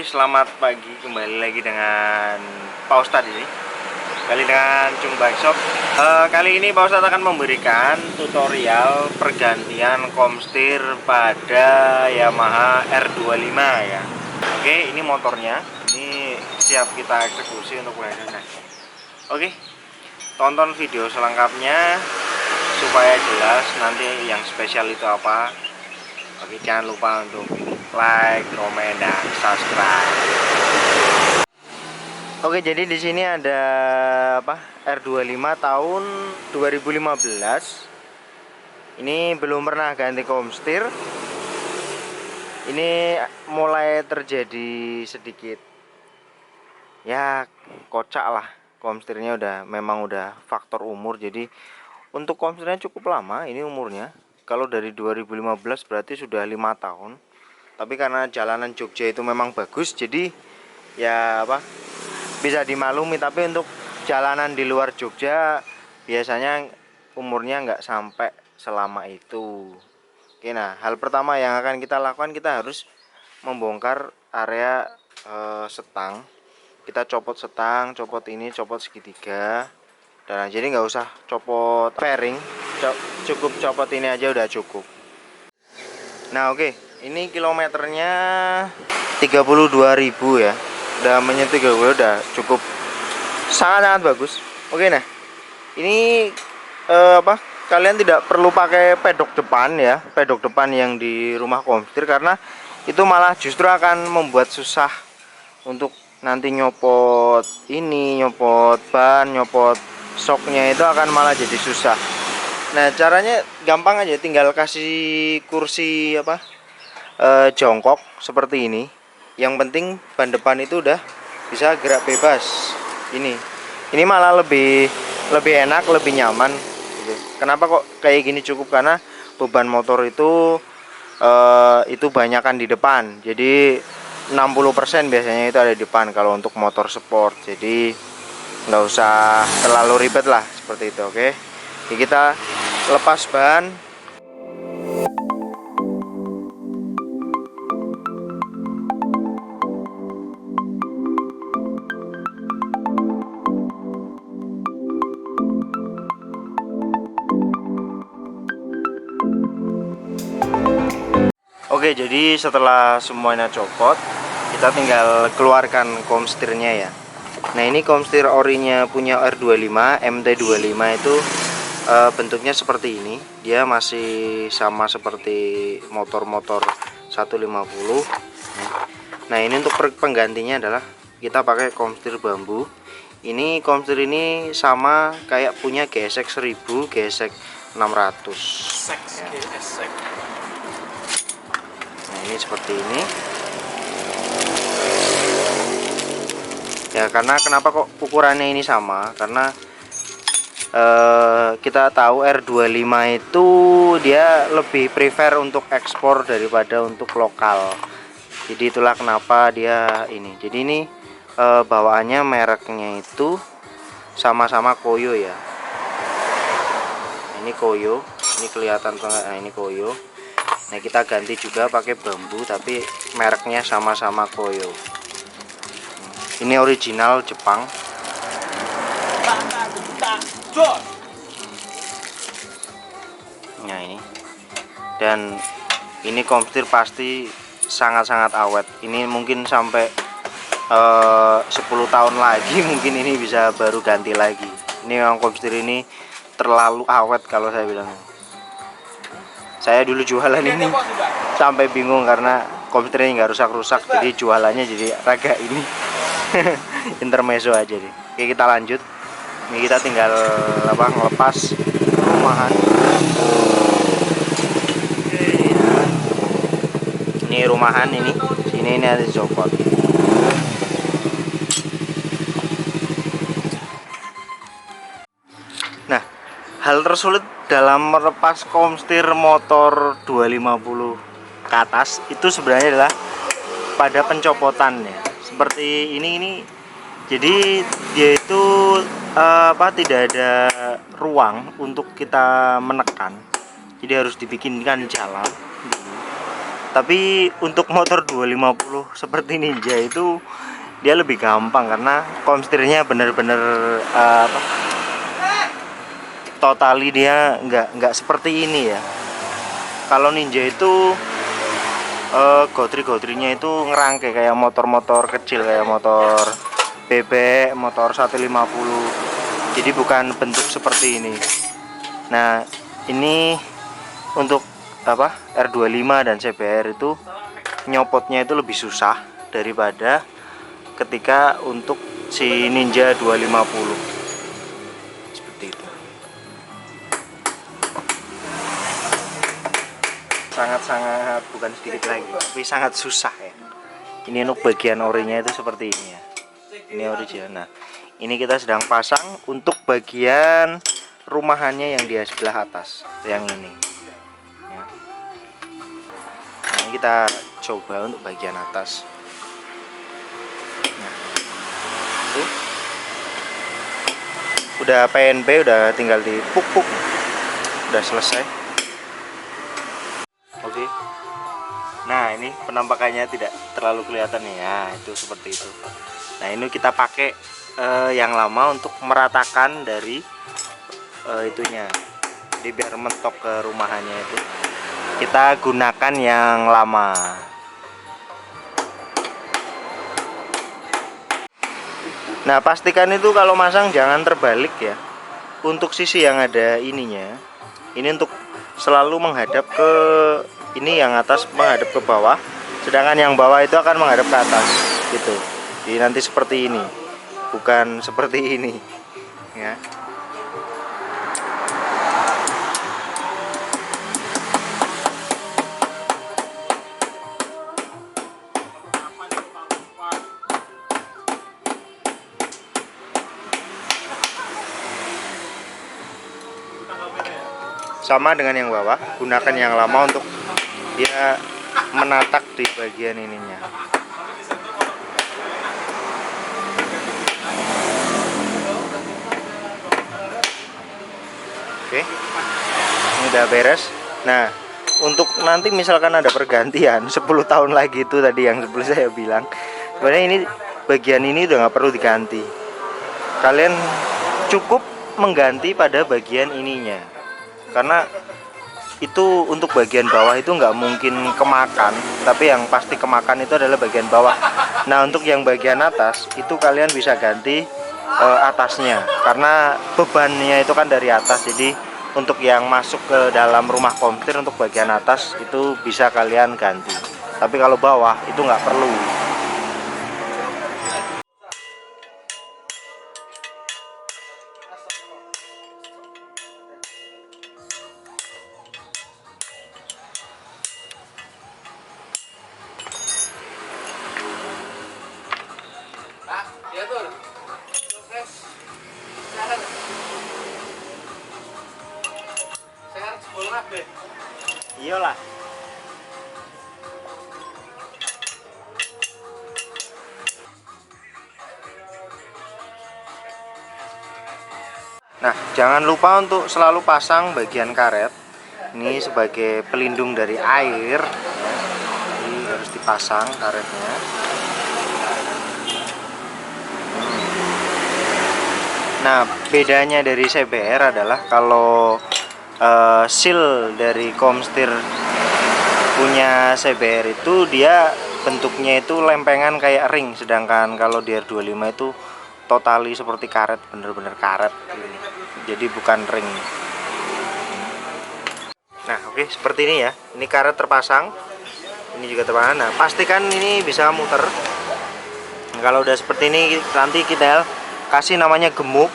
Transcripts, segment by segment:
Oke, selamat pagi, kembali lagi dengan Pak Ustadz ini. Kali dengan Cung Bike Shop. Kali ini Pak Ustadz akan memberikan tutorial pergantian komstir pada Yamaha R25 ya. Oke, ini motornya. Ini siap kita eksekusi untuk WNS. Oke, tonton video selengkapnya supaya jelas nanti yang spesial itu apa. Oke, jangan lupa untuk like, komen, dan subscribe. Oke, jadi di sini ada apa? R25 tahun 2015. Ini belum pernah ganti komstir. Ini mulai terjadi sedikit ya kocak lah. Komstirnya memang udah faktor umur. Jadi untuk komstirnya cukup lama ini umurnya. Kalau dari 2015 berarti sudah 5 tahun. Tapi karena jalanan Jogja itu memang bagus, jadi ya apa, bisa dimaklumi. Tapi untuk jalanan di luar Jogja biasanya umurnya nggak sampai selama itu. Oke, nah hal pertama yang akan kita lakukan, kita harus membongkar area setang. Kita copot setang, copot ini, copot segitiga. Dan jadi nggak usah copot fairing, cukup copot ini aja udah cukup. Nah oke, ini kilometernya 32.000 ya. Udah menyentuh 30, udah cukup, sangat bagus. Oke, nah ini apa, kalian tidak perlu pakai pedok depan ya, pedok depan yang di rumah komstir, karena itu malah justru akan membuat susah untuk nanti nyopot ini, nyopot ban, nyopot soknya, itu akan malah jadi susah. Nah caranya gampang aja, tinggal kasih kursi apa, jongkok seperti ini. Yang penting ban depan itu udah bisa gerak bebas. Ini malah lebih enak, lebih nyaman gitu. Kenapa kok kayak gini cukup? Karena beban motor itu banyakan di depan. Jadi 60% biasanya itu ada di depan kalau untuk motor sport. Jadi nggak usah terlalu ribet lah seperti itu. Oke, jadi kita lepas ban. Oke, jadi setelah semuanya copot, kita tinggal keluarkan komstirnya ya. Nah ini komstir orinya punya R25 MT25 itu bentuknya seperti ini. Dia masih sama seperti motor-motor 150. Nah ini untuk penggantinya adalah kita pakai komstir bambu. Ini komstir ini sama kayak punya GSX 1000, GSX 600 ya. Nah ini seperti ini ya. Karena kenapa kok ukurannya ini sama, karena kita tahu R25 itu dia lebih prefer untuk ekspor daripada untuk lokal. Jadi itulah kenapa dia ini. Jadi ini bawaannya mereknya itu sama-sama Koyo ya. Ini Koyo, ini kelihatan banget. Nah ini Koyo. Nah kita ganti juga pakai bambu, tapi mereknya sama-sama Koyo. Ini original Jepang. Nah ini, dan ini komstir pasti sangat-sangat awet. Ini mungkin sampai 10 tahun lagi mungkin ini bisa baru ganti lagi. Ini memang komstir ini terlalu awet kalau saya bilang. Saya dulu jualan ini sampai bingung karena komputernya nggak rusak-rusak, jadi jualannya jadi agak ini intermezzo aja deh. Oke, kita lanjut. Ini kita tinggal apa, ngelepas rumahan. Ini rumahan ini, sini ada copot. Nah, hal tersulit dalam melepas komstir motor 250 ke atas itu sebenarnya adalah pada pencopotannya. Seperti ini. Jadi dia itu tidak ada ruang untuk kita menekan. Jadi harus dibikinkan jalan. Tapi untuk motor 250 seperti Ninja itu dia lebih gampang karena komstirnya bener-bener totali dia nggak seperti ini ya. Kalau Ninja itu gotri-gotrinya itu ngerangke kayak motor-motor kecil, kayak motor bebek, motor 150. Jadi bukan bentuk seperti ini. Nah, ini untuk apa R25 dan CBR itu nyopotnya itu lebih susah daripada ketika untuk si Ninja 250 seperti itu. Sangat-sangat, bukan sedikit lagi, tapi sangat susah ya. Ini untuk bagian orinya itu seperti ini ya. Ini original. Nah, ini kita sedang pasang untuk bagian rumahannya yang di sebelah atas, yang ini ya. Nah, ini kita coba untuk bagian atas. Nah, itu udah PNP, udah tinggal dipuk-puk, udah selesai. Oke. Nah, ini penampakannya tidak terlalu kelihatan ya, itu seperti itu. Nah, ini kita pakai yang lama untuk meratakan dari itunya, jadi biar mentok ke rumahannya itu kita gunakan yang lama. Nah, pastikan itu kalau masang jangan terbalik ya. Untuk sisi yang ada ininya, ini untuk selalu menghadap ke ini, yang atas menghadap ke bawah, sedangkan yang bawah itu akan menghadap ke atas gitu. Jadi nanti seperti ini, bukan seperti ini ya. Sama dengan yang bawah, gunakan yang lama untuk dia menatak di bagian ininya. Oke, ini udah beres. Nah, untuk nanti misalkan ada pergantian 10 tahun lagi, itu tadi yang sebelum saya bilang, sebenarnya ini bagian ini udah nggak perlu diganti. Kalian cukup mengganti pada bagian ininya, karena itu untuk bagian bawah itu nggak mungkin kemakan, tapi yang pasti kemakan itu adalah bagian bawah. Nah, untuk yang bagian atas itu kalian bisa ganti atasnya, karena bebannya itu kan dari atas. Jadi untuk yang masuk ke dalam rumah komtir untuk bagian atas itu bisa kalian ganti, tapi kalau bawah itu nggak perlu. Iyalah. Nah, jangan lupa untuk selalu pasang bagian karet ini sebagai pelindung dari air ya. Jadi harus dipasang karetnya. Nah, bedanya dari CBR adalah kalau seal dari komstir punya CBR itu dia bentuknya itu lempengan kayak ring, sedangkan kalau di R25 itu totali seperti karet, bener-bener karet gitu. Jadi bukan ring. Nah, oke, seperti ini ya. Ini karet terpasang, ini juga terpasang. Nah, pastikan ini bisa muter. Nah, kalau udah seperti ini nanti kita kasih namanya gemuk,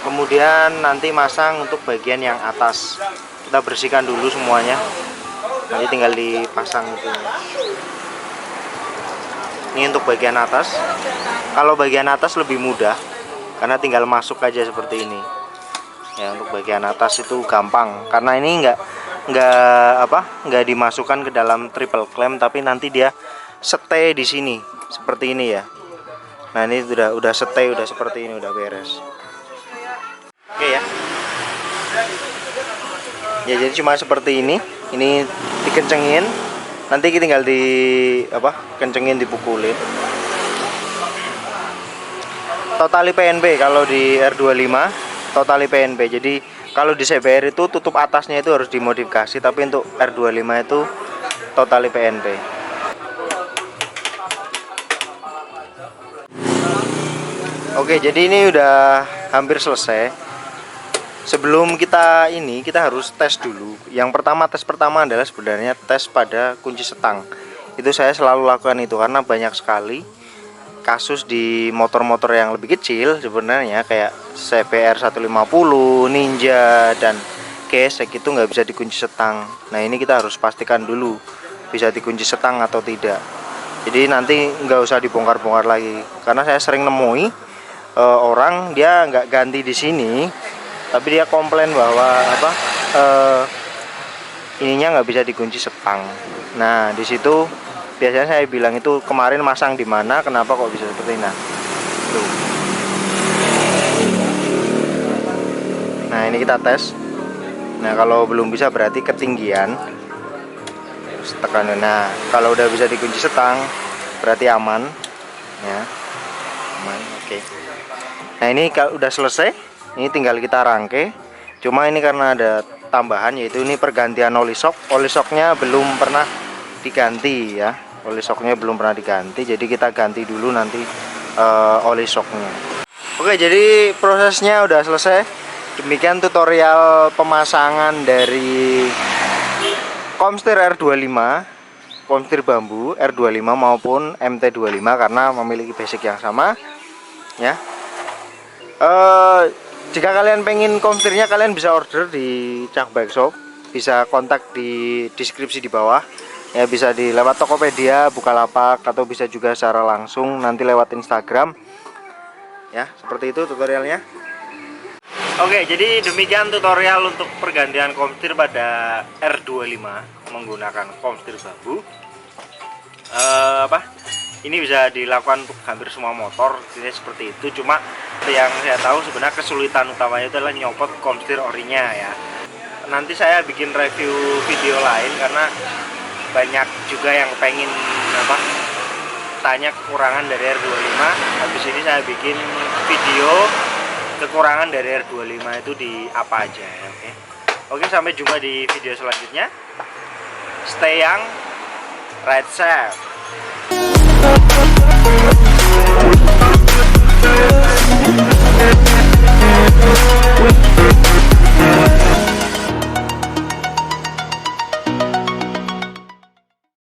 kemudian nanti masang untuk bagian yang atas. Kita bersihkan dulu semuanya, nanti tinggal dipasang itu. Ini untuk bagian atas. Kalau bagian atas lebih mudah karena tinggal masuk aja seperti ini ya. Untuk bagian atas itu gampang karena ini nggak dimasukkan ke dalam triple clamp, tapi nanti dia stay di sini seperti ini ya. Nah, ini udah stay, udah seperti ini, udah beres. Oke ya. Ya, jadi cuma seperti ini dikencengin, Nanti tinggal di kencengin, dipukulin. Totali PNP kalau di R25, totali PNP. Jadi kalau di CBR itu tutup atasnya itu harus dimodifikasi, tapi untuk R25 itu totali PNP. Oke, jadi ini udah hampir selesai. Sebelum kita harus tes dulu. Tes pertama adalah sebenarnya tes pada kunci setang. Itu saya selalu lakukan itu karena banyak sekali kasus di motor-motor yang lebih kecil sebenarnya, kayak CBR 150, Ninja, dan Gesek itu nggak bisa dikunci setang. Nah, ini kita harus pastikan dulu bisa dikunci setang atau tidak. Jadi nanti nggak usah dibongkar-bongkar lagi, karena saya sering nemui orang dia nggak ganti di sini, tapi dia komplain bahwa ininya nggak bisa dikunci setang. Nah, di situ biasanya saya bilang itu kemarin masang di mana, kenapa kok bisa seperti ini. Nah, ini kita tes. Nah, kalau belum bisa berarti ketinggian. Tekan. Nah, kalau udah bisa dikunci setang berarti aman ya. Aman. Oke. Nah, ini kalau udah selesai, ini tinggal kita rangkai. Cuma ini karena ada tambahan, yaitu ini pergantian oli shock. Oli shocknya belum pernah diganti ya. Oli shocknya belum pernah diganti, jadi kita ganti dulu nanti oli shocknya. Oke, jadi prosesnya udah selesai. Demikian tutorial pemasangan dari Comstir R25, Comstir bambu R25 maupun MT25 karena memiliki basic yang sama ya. Jika kalian pengen Comstirnya, kalian bisa order di Cak Bike Shop, bisa kontak di deskripsi di bawah ya, bisa lewat Tokopedia, Bukalapak, atau bisa juga secara langsung nanti lewat Instagram ya. Seperti itu tutorialnya. Oke, jadi demikian tutorial untuk pergantian Comstir pada R25 menggunakan Comstir bambu. Ini bisa dilakukan untuk hampir semua motor, ini seperti itu. Cuma yang saya tahu sebenarnya kesulitan utamanya itu adalah nyopot Comstir orinya ya. Nanti saya bikin review video lain karena banyak juga yang pengen tanya kekurangan dari R25. Habis ini saya bikin video kekurangan dari R25 itu di apa aja ya. Oke, sampai jumpa di video selanjutnya. Stay young, ride safe.